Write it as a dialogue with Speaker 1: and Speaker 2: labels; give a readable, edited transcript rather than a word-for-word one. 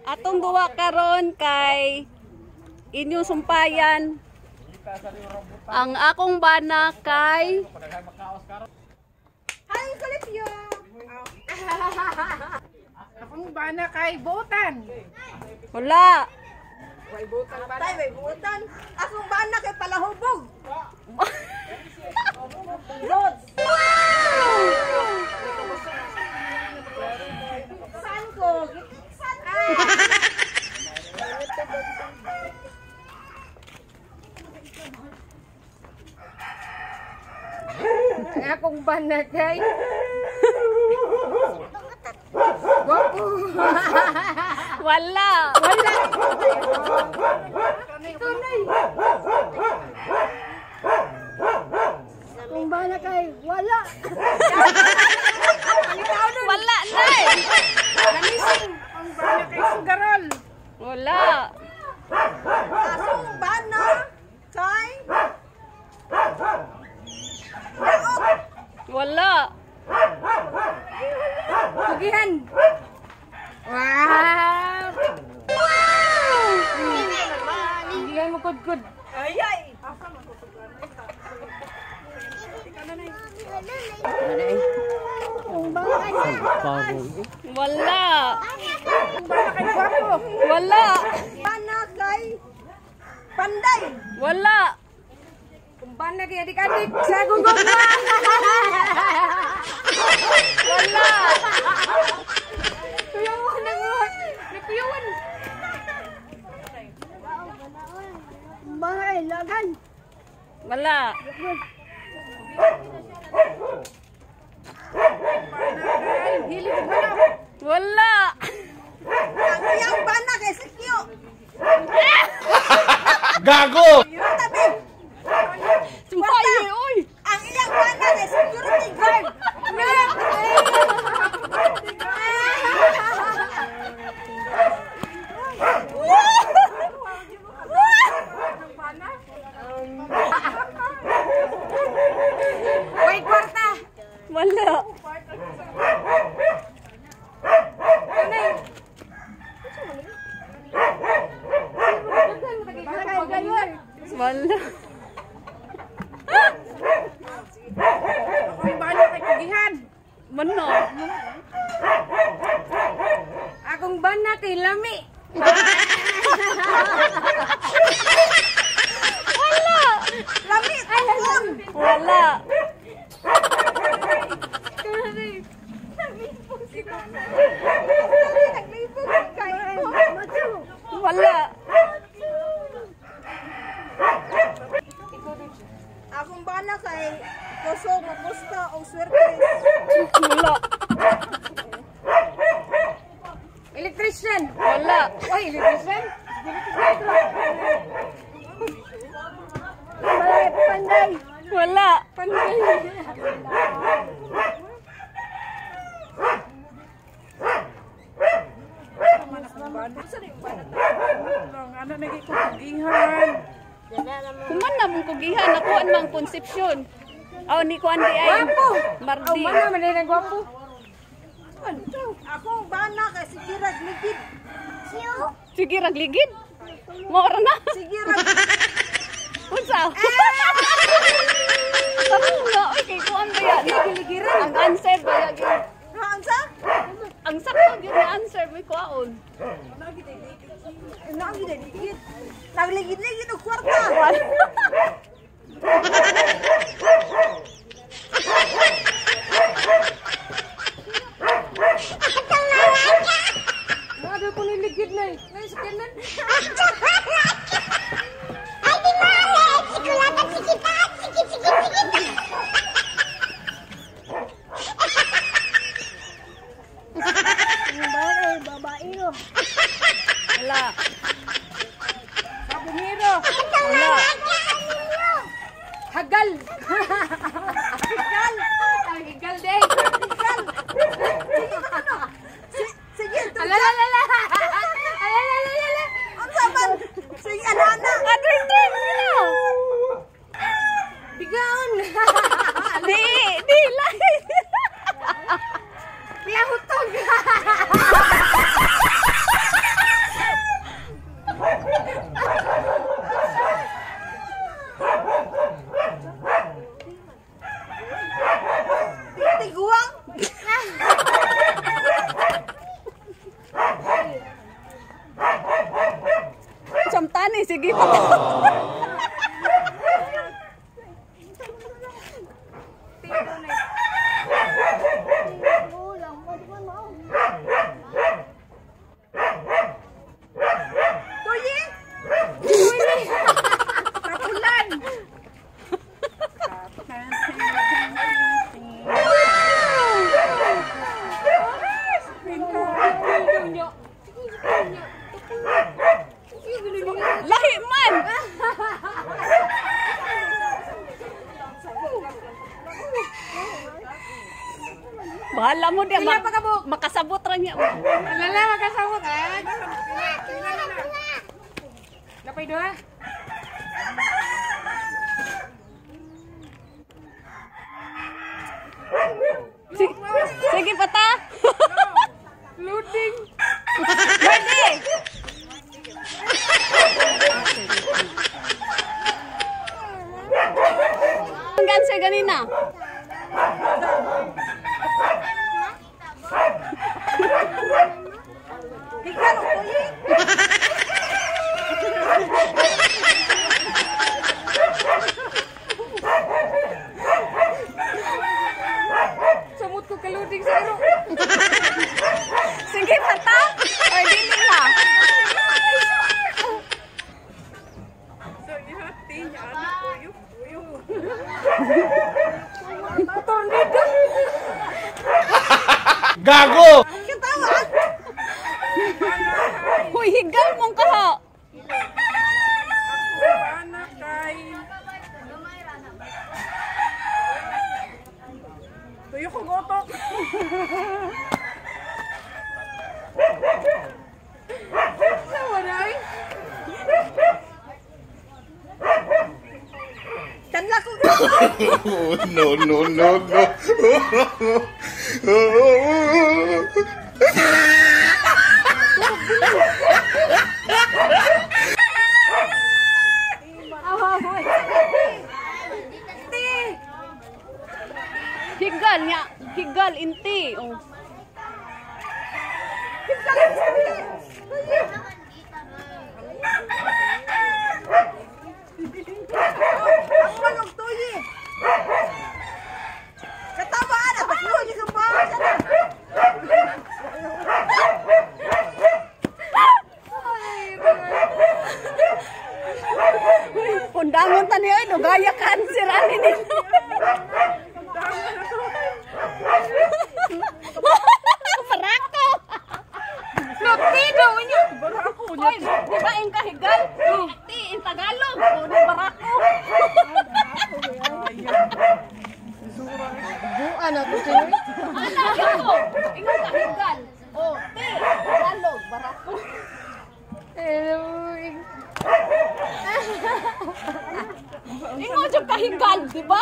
Speaker 1: Atong duwa karon kay inyong sumpayan ang akong bana kay
Speaker 2: Hi, Kalipyo! Akong bana kay Botan.
Speaker 1: wala.
Speaker 2: May Botan ba? May Botan. Akong bana kay Palahubog. Lods. Saan ko? Saan ko? Akong bana kay Goku.
Speaker 1: Wala.
Speaker 2: Wala. Tunay. Kung bala kay wala.
Speaker 1: Wala na.
Speaker 2: Namising. Ang bala kay Sugarol.
Speaker 1: Wala.
Speaker 2: Asong bana kay
Speaker 1: Wala.
Speaker 2: Kugihan. Wow. Kugihan mo kod-kod. Ay ay.
Speaker 1: Wala.
Speaker 2: Bana kay Guapo.
Speaker 1: Wala.
Speaker 2: Bana kay Panday.
Speaker 1: Wala.
Speaker 2: Kumbana kay adik-adik sa gugong.
Speaker 1: Wala.
Speaker 2: Kuyawan na mo. Kuyawan. Kumbana kay Lagan.
Speaker 1: Wala.
Speaker 2: Hilig banap.
Speaker 1: Wala.
Speaker 2: Ang iyang bana kay Sikyo.
Speaker 3: Gago!
Speaker 2: Tabi.
Speaker 1: Sumpay, oy.
Speaker 2: Ang iyang bana kay security guard. Wait, kwarta.
Speaker 1: Wala. Wala.
Speaker 2: Ako'y bana kay Kugihan.
Speaker 1: Mano?
Speaker 2: Akong bana kay Lami.
Speaker 1: Wala.
Speaker 2: Lami, ayun.
Speaker 1: Wala. Wala.
Speaker 2: Akong bana kay Kusog, Mapusta, o Swerte.
Speaker 1: Wala.
Speaker 2: Electrician.
Speaker 1: Wala.
Speaker 2: Oy, electrician. Panday.
Speaker 1: Wala.
Speaker 2: Panday. Ano naging kugihan?
Speaker 1: Kuman na mong kugihan. Nakuan mang konsepsyon. Aw, ni kuan di ay.
Speaker 2: Gwapo.
Speaker 1: Mardi.
Speaker 2: Oh, mana man na gwapo. Ako bana kay Sigirag Ligid.
Speaker 1: Sige, ragligid. Mora na.
Speaker 2: Sigirag.
Speaker 1: Unsa? Sarang nga. Oy, kay kuan ba yan?
Speaker 2: Ligiran.
Speaker 1: Ang answer ba yan?
Speaker 2: Haan sa?
Speaker 1: Ang sakto yun yung answer mo kuaon.
Speaker 2: Nagligid. Nagligid-ligid og kwarta. Ada po niligid na eh. Ngayon sa kanan.
Speaker 4: Ay, di malit! Sikulatan, sikitan! Sikit, sikit, sikit!
Speaker 2: Babae.
Speaker 1: Wala.
Speaker 2: Sabungiro.
Speaker 1: Wala.
Speaker 2: Hagal. Hagal. Hagal din. Hagal. Sige, Alalala. Ang saman. Sige, anana.
Speaker 1: Adwin-twin sila.
Speaker 2: Bigaon.
Speaker 1: Di lahi.
Speaker 2: Piyahutog.
Speaker 1: sige pa.
Speaker 2: Tuyi! Tuyi! Tapulan!
Speaker 1: Lahi man. Bahala mo dia makasabot ra niya.
Speaker 2: Lala, makasabot. Napay doa.
Speaker 1: Sige pa ta.
Speaker 2: Loading.
Speaker 1: Ready. Hanggang sa ganina.
Speaker 2: Higan o tuyi. Samot ko ka-loading sa iro.
Speaker 1: Sige pa ta. Or dili na.
Speaker 2: So, ihati niya. Anak ko, uyuk. Tornado.
Speaker 3: Gago!
Speaker 2: Katawa.
Speaker 1: Hoy, higal mong kaha.
Speaker 2: Anak kay. Tuyo ko gotok. Nawaray. Kanla ko.
Speaker 3: No, no, no, no.
Speaker 1: Higal niya. Higal, inti. Oh.
Speaker 2: Ang manong tuyi. Katawa na. Tuyi ka ba?
Speaker 1: Pundangon tani oy, dugaya cancer ani nito. Barako.
Speaker 2: Lotido inyo. Barako niya.
Speaker 1: Oy, di ba in kahigal? Ti in Tagalog. O di barako.
Speaker 2: Buan na to siya.
Speaker 1: Ana ito. Ingon kahigal. O, ti Tagalog, barako. Ingon jud kahigal, di ba?